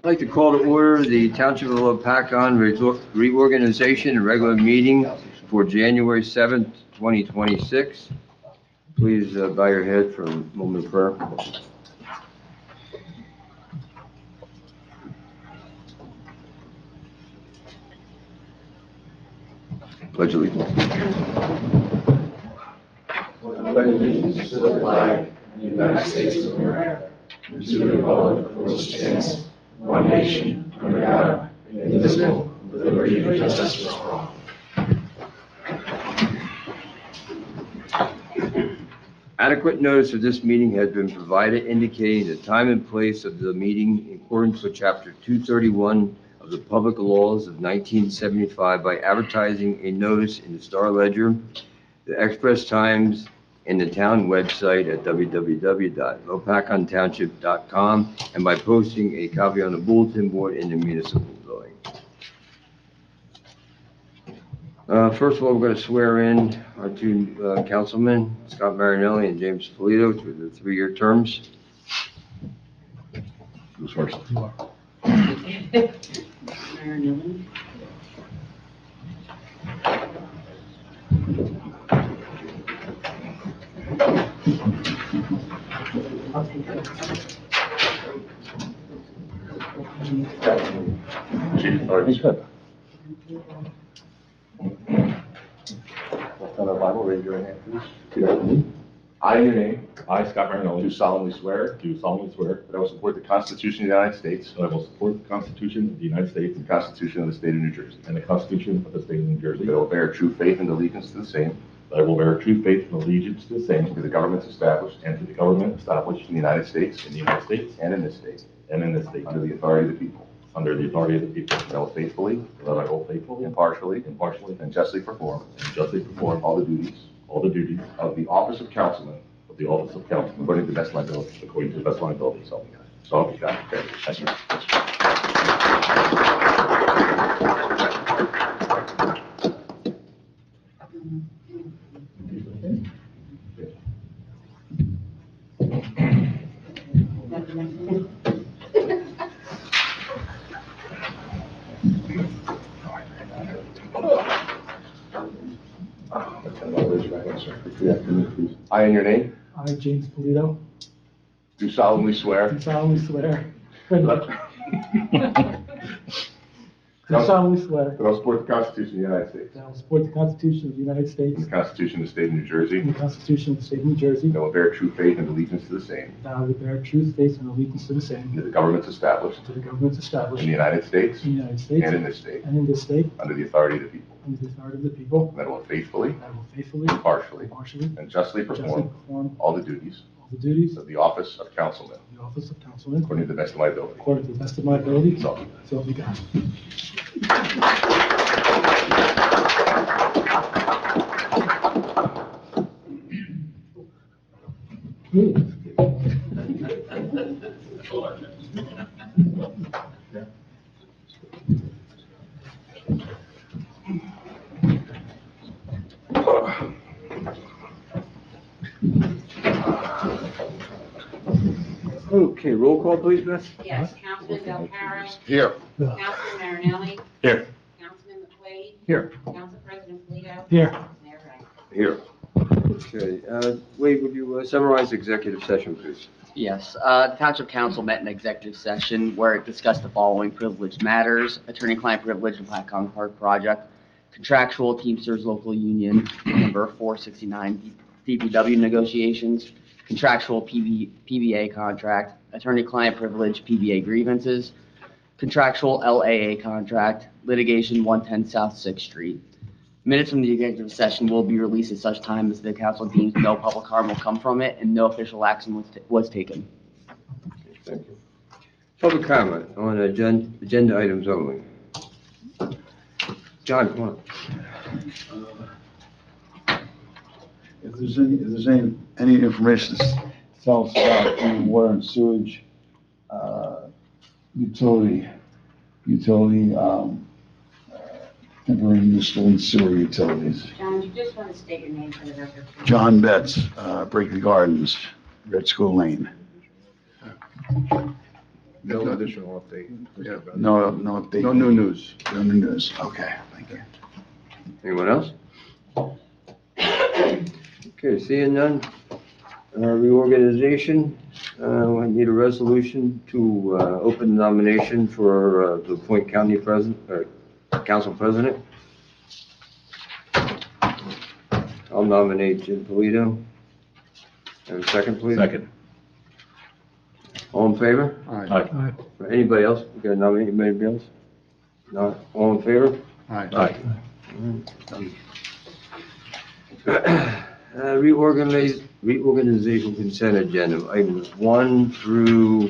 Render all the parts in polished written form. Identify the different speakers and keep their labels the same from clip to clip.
Speaker 1: I'd like to call to order the Township of Lopatcong reorganization and regular meeting for January 7th, 2026. Please bow your head for a moment of prayer. Pledge allegiance.
Speaker 2: Pledge allegiance to the flag of the United States of America and to the republic for which it stands, one nation, under God, indivisible, with liberty and justice for all.
Speaker 1: Adequate notice of this meeting has been provided indicating the time and place of the meeting in accordance with Chapter 231 of the Public Laws of 1975 by advertising a notice in the Star Ledger, the Express Times, and the town website at www.lopatcongtownship.com and by posting a copy on the bulletin board in the municipal building. First of all, we're going to swear in our two councilmen, Scott Marinelli and James Polito, to the 3-year terms. Who's first?
Speaker 3: Marinelli. I'll take it.
Speaker 4: On our Bible, raise your right hand, please. Repeat after me. I, in your name,
Speaker 5: I, Scott Marinelli,
Speaker 4: do solemnly swear
Speaker 5: do solemnly swear
Speaker 4: that I will support the Constitution of the United States
Speaker 5: that I will support the Constitution of the United States
Speaker 4: and the Constitution of the State of New Jersey,
Speaker 5: and the Constitution of the State of New Jersey,
Speaker 4: that I will bear true faith and allegiance to the same
Speaker 5: that I will bear true faith and allegiance to the same
Speaker 4: and to the governments established
Speaker 5: and to the government established
Speaker 4: in the United States
Speaker 5: in the United States
Speaker 4: and in this state,
Speaker 5: and in this state,
Speaker 4: under the authority of the people,
Speaker 5: under the authority of the people,
Speaker 4: that I will faithfully,
Speaker 5: that I will faithfully,
Speaker 4: impartially,
Speaker 5: impartially,
Speaker 4: and justly perform
Speaker 5: and justly perform
Speaker 4: all the duties
Speaker 5: all the duties
Speaker 4: of the office of councilman
Speaker 5: of the office of councilman
Speaker 4: according to the best of my ability.
Speaker 5: according to the best of my ability.
Speaker 4: So help me God. So help me God. Okay. Thank you. I, in your name,
Speaker 6: I, James Polito,
Speaker 4: do solemnly swear
Speaker 6: do solemnly swear.
Speaker 4: that
Speaker 6: Do solemnly swear
Speaker 4: I will support the Constitution of the United States
Speaker 6: that I will support the Constitution of the United States
Speaker 4: and the Constitution of the State of New Jersey,
Speaker 6: and the Constitution of the State of New Jersey,
Speaker 4: that I will bear true faith and allegiance to the same
Speaker 6: that I will bear true faith and allegiance to the same,
Speaker 4: and to the governments established
Speaker 6: to the governments established
Speaker 4: in the United States
Speaker 6: in the United States
Speaker 4: and in this state,
Speaker 6: and in this state,
Speaker 4: under the authority of the people,
Speaker 6: under the authority of the people,
Speaker 4: and that I will faithfully,
Speaker 6: that I will faithfully,
Speaker 4: impartially,
Speaker 6: impartially,
Speaker 4: and justly
Speaker 6: justly
Speaker 4: perform
Speaker 6: perform
Speaker 4: all the duties
Speaker 6: all the duties
Speaker 4: of the office of councilman
Speaker 6: of the office of councilman
Speaker 4: according to the best of my ability.
Speaker 6: according to the best of my ability,
Speaker 4: So
Speaker 6: so help me God.
Speaker 1: Okay, roll call, please, Beth.
Speaker 3: Yes, Councilman Del Caro,
Speaker 4: here.
Speaker 3: Councilman Marinelli,
Speaker 5: Here.
Speaker 3: Councilman McQuaid,
Speaker 4: Here.
Speaker 3: Council President Polito,
Speaker 6: Here.
Speaker 3: Mayor Ray.
Speaker 1: Here. Okay, Wade, would you summarize the executive session, please?
Speaker 7: Yes, the Township Council met in executive session where it discussed the following privileged matters: attorney-client privilege and Lopatcong Park project, contractual Teamsters local union number 469 DPW negotiations, contractual PBA contract, attorney-client privilege PBA grievances, contractual LAA contract, litigation 110 South 6th Street. Minutes from the executive session will be released at such time as the council deems no public harm will come from it and no official action was taken.
Speaker 1: Okay, thank you. Public comment on agenda items only. John, come on.
Speaker 8: If there's any information to tell us about the water and sewage, utility, temporary municipal and sewer utilities.
Speaker 3: John, you just want to state your name for the record, please?
Speaker 8: John Betts, Breaking Gardens, Red School Lane.
Speaker 2: No additional update. Yeah.
Speaker 8: No update?
Speaker 2: No new news.
Speaker 8: No new news, okay, thank you.
Speaker 1: Anyone else? Okay, seeing none. Reorganization, we need a resolution to open the nomination for the appoint county president, council president. I'll nominate Jim Polito. Have a second, please?
Speaker 5: Second.
Speaker 1: All in favor?
Speaker 2: Aye.
Speaker 5: Aye.
Speaker 1: Anybody else? We got to nominate anybody else? Not, all in favor?
Speaker 2: Aye.
Speaker 1: Reorganization consent agenda, items 1 through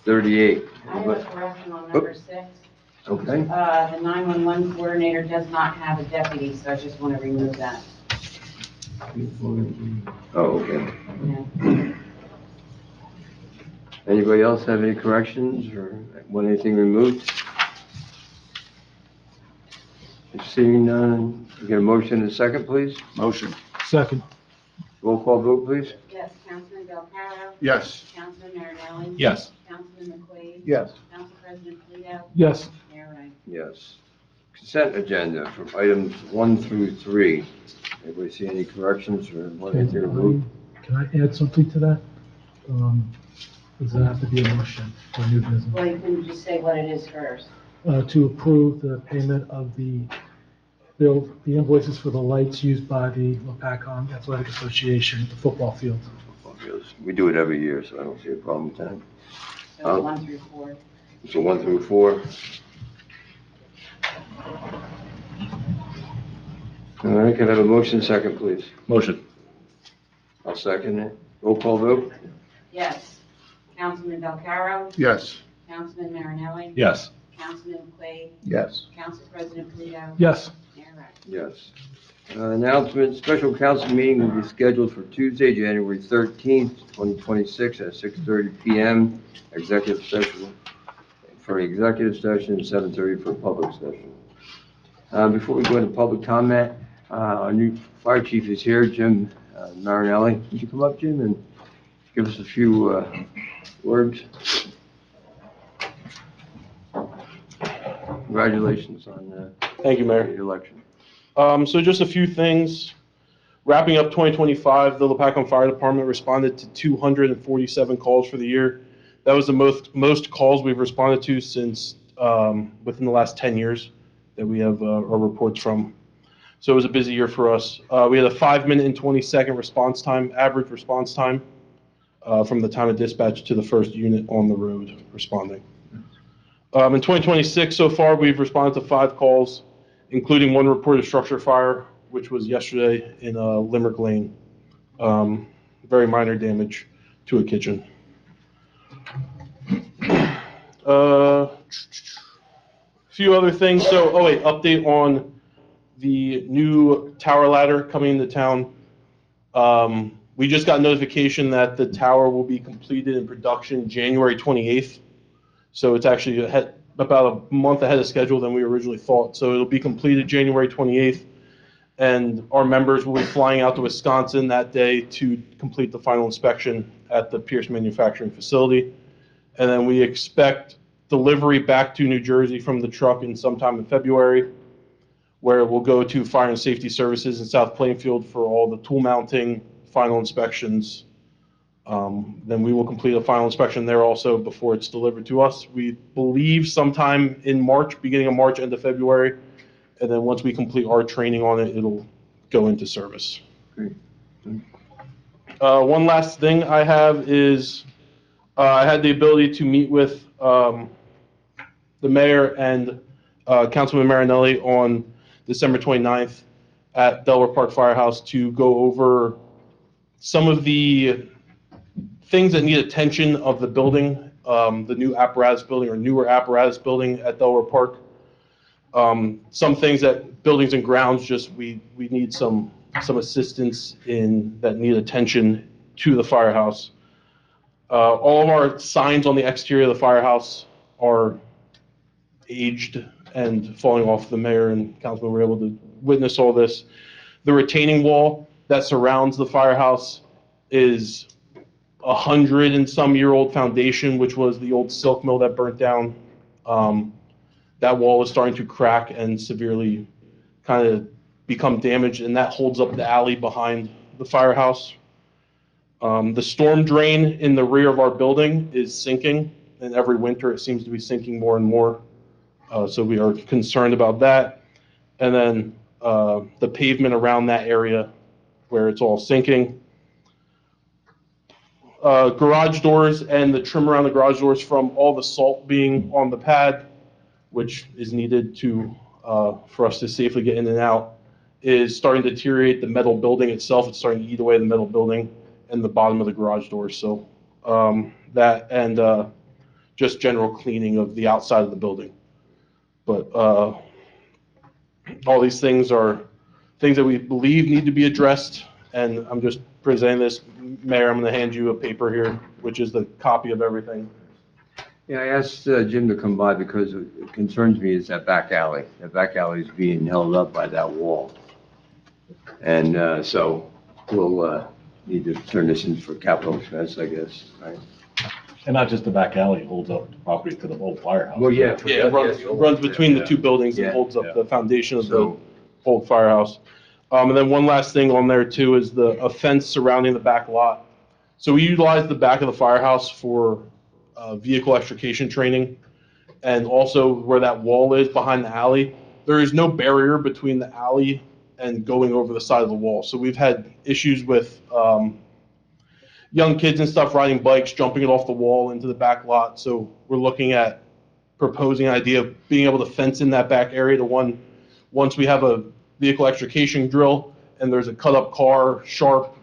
Speaker 1: 38.
Speaker 3: I have a correction on number 6.
Speaker 1: Okay,
Speaker 3: The 911 coordinator does not have a deputy, so I just want to remove that.
Speaker 1: oh, okay.
Speaker 3: Yeah.
Speaker 1: Anybody else have any corrections or want anything removed? Seeing none, we get a motion in a second, please?
Speaker 8: Motion.
Speaker 6: Second.
Speaker 1: Roll call vote, please?
Speaker 3: Yes, Councilman Belcarro?
Speaker 2: Yes.
Speaker 3: Councilman Marinelli?
Speaker 5: Yes.
Speaker 3: Councilman McQuaid?
Speaker 2: Yes.
Speaker 3: Council President Polito?
Speaker 6: Yes.
Speaker 3: Mayor Ryan?
Speaker 1: Yes. Consent agenda from items 1 through 3. Anybody see any corrections or want anything removed?
Speaker 6: Can I add something to that? Does that have to be a motion for new business?
Speaker 3: Well, you can just say what it is first.
Speaker 6: To approve the payment of the invoices for the lights used by the Lopatcong Athletic Association, at the football field.
Speaker 1: We do it every year, so I don't see a problem with that.
Speaker 3: So 1 through 4.
Speaker 1: So 1 through 4. All right, can I have a motion second, please?
Speaker 5: Motion.
Speaker 1: I'll second it. Roll call vote?
Speaker 3: Yes. Councilman Belcarro?
Speaker 2: Yes.
Speaker 3: Councilman Marinelli?
Speaker 5: Yes.
Speaker 3: Councilman McQuaid?
Speaker 8: Yes.
Speaker 3: Council President Polito?
Speaker 6: Yes.
Speaker 3: Mayor Ryan?
Speaker 1: Yes. Announcement, special council meeting will be scheduled for Tuesday, January 13th, 2026 at 6:30 PM. Executive session, for executive session, 7:30 for public session. Before we go into public comment, our new fire chief is here, Jim Marinelli. Would you come up, Jim, and give us a few words? Congratulations on
Speaker 9: Thank you, Mayor.
Speaker 1: your election.
Speaker 9: So just a few things. Wrapping up 2025, the Lopatcong Fire Department responded to 247 calls for the year. That was the most calls we've responded to since within the last 10 years that we have our reports from. So it was a busy year for us. We had a 5-minute and 20-second response time, average response time, from the time of dispatch to the first unit on the road responding. In 2026, so far, we've responded to 5 calls, including 1 reported structure fire, which was yesterday in Limerick Lane. Very minor damage to a kitchen. A few other things. So, update on the new tower ladder coming into town. We just got notification that the tower will be completed in production January 28th. So it's actually about a month ahead of schedule than we originally thought. So it'll be completed January 28th. And our members will be flying out to Wisconsin that day to complete the final inspection at the Pierce manufacturing facility. And then we expect delivery back to New Jersey from the truck in sometime in February, where it will go to Fire and Safety Services in South Plainfield for all the tool mounting, final inspections. Then we will complete a final inspection there also before it's delivered to us. We believe sometime in March, beginning of March, end of February. And then once we complete our training on it, it'll go into service.
Speaker 1: Great.
Speaker 9: One last thing I have is I had the ability to meet with the mayor and Councilman Marinelli on December 29th at Delaware Park Firehouse to go over some of the things that need attention of the building, the new apparatus building or newer apparatus building at Delaware Park. Some things that buildings and grounds just we need some assistance in that need attention to the firehouse. All of our signs on the exterior of the firehouse are aged and falling off. The mayor and councilman were able to witness all this. The retaining wall that surrounds the firehouse is 100 and some year old foundation, which was the old silk mill that burnt down. That wall is starting to crack and severely kind of become damaged, and that holds up the alley behind the firehouse. The storm drain in the rear of our building is sinking, and every winter it seems to be sinking more and more. So we are concerned about that. And then the pavement around that area where it's all sinking. Garage doors and the trim around the garage doors from all the salt being on the pad, which is needed to for us to safely get in and out, is starting to deteriorate the metal building itself. It's starting to eat away the metal building and the bottom of the garage doors. So that and just general cleaning of the outside of the building. But all these things are things that we believe need to be addressed, and I'm just presenting this. Mayor, I'm going to hand you a paper here, which is the copy of everything.
Speaker 1: Yeah, I asked Jim to come by because it concerns me is that back alley. That back alley is being held up by that wall. And so we'll need to turn this in for capital expense, I guess, right?
Speaker 5: And not just the back alley, holds up the property to the whole firehouse.
Speaker 1: Well, yeah.
Speaker 9: Yeah, it runs between the two buildings and
Speaker 1: Yeah.
Speaker 9: holds up the foundation of the
Speaker 1: So,
Speaker 9: old firehouse. And then one last thing on there too is a fence surrounding the back lot. So we utilize the back of the firehouse for vehicle extrication training, and also where that wall is behind the alley, there is no barrier between the alley and going over the side of the wall. So we've had issues with young kids and stuff riding bikes, jumping it off the wall into the back lot. So we're looking at proposing an idea of being able to fence in that back area to once we have a vehicle extrication drill and there's a cut up car, sharp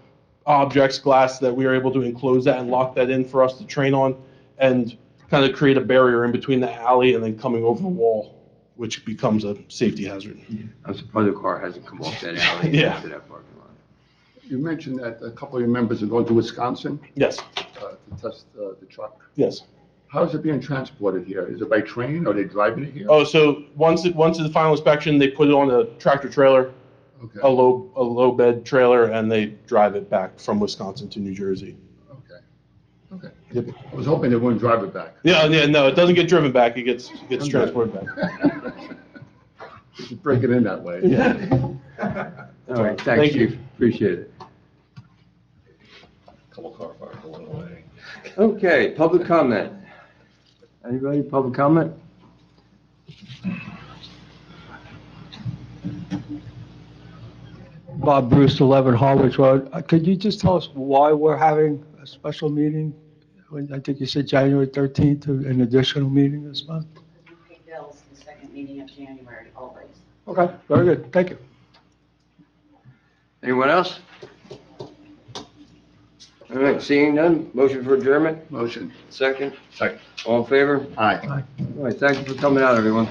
Speaker 9: objects, glass, that we are able to enclose that and lock that in for us to train on, and kind of create a barrier in between the alley and then coming over the wall, which becomes a safety hazard.
Speaker 1: I'm surprised the car hasn't come off that alley
Speaker 9: Yeah.
Speaker 1: into that parking lot.
Speaker 2: You mentioned that a couple of your members are going to Wisconsin
Speaker 9: Yes,
Speaker 2: to test the truck.
Speaker 9: yes.
Speaker 2: How is it being transported here? Is it by train or are they driving it here?
Speaker 9: Oh, so once it's the final inspection, they put it on a tractor trailer,
Speaker 2: Okay,
Speaker 9: a low bed trailer, and they drive it back from Wisconsin to New Jersey.
Speaker 2: okay, okay.
Speaker 9: Yep.
Speaker 2: I was hoping they wouldn't drive it back.
Speaker 9: Yeah, no, it doesn't get driven back. It gets transported back.
Speaker 2: You should break it in that way.
Speaker 9: Yeah.
Speaker 1: All right,
Speaker 9: Thank
Speaker 1: thank
Speaker 9: you.
Speaker 1: you. Appreciate it.
Speaker 5: Couple car fires along the way.
Speaker 1: Okay, public comment. Anybody, public comment?
Speaker 10: Bob Bruce, 11 Harwich Road. Could you just tell us why we're having a special meeting? I think you said January 13th, an additional meeting this month?
Speaker 3: We pay bills the second meeting of January, always.
Speaker 10: Okay, very good. Thank you.
Speaker 1: Anyone else? All right, seeing none, motion for adjournment,
Speaker 2: Motion.
Speaker 1: second,
Speaker 5: Second.
Speaker 1: all in favor?
Speaker 2: Aye.
Speaker 1: All right, thank you for coming out, everyone.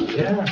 Speaker 6: Yeah.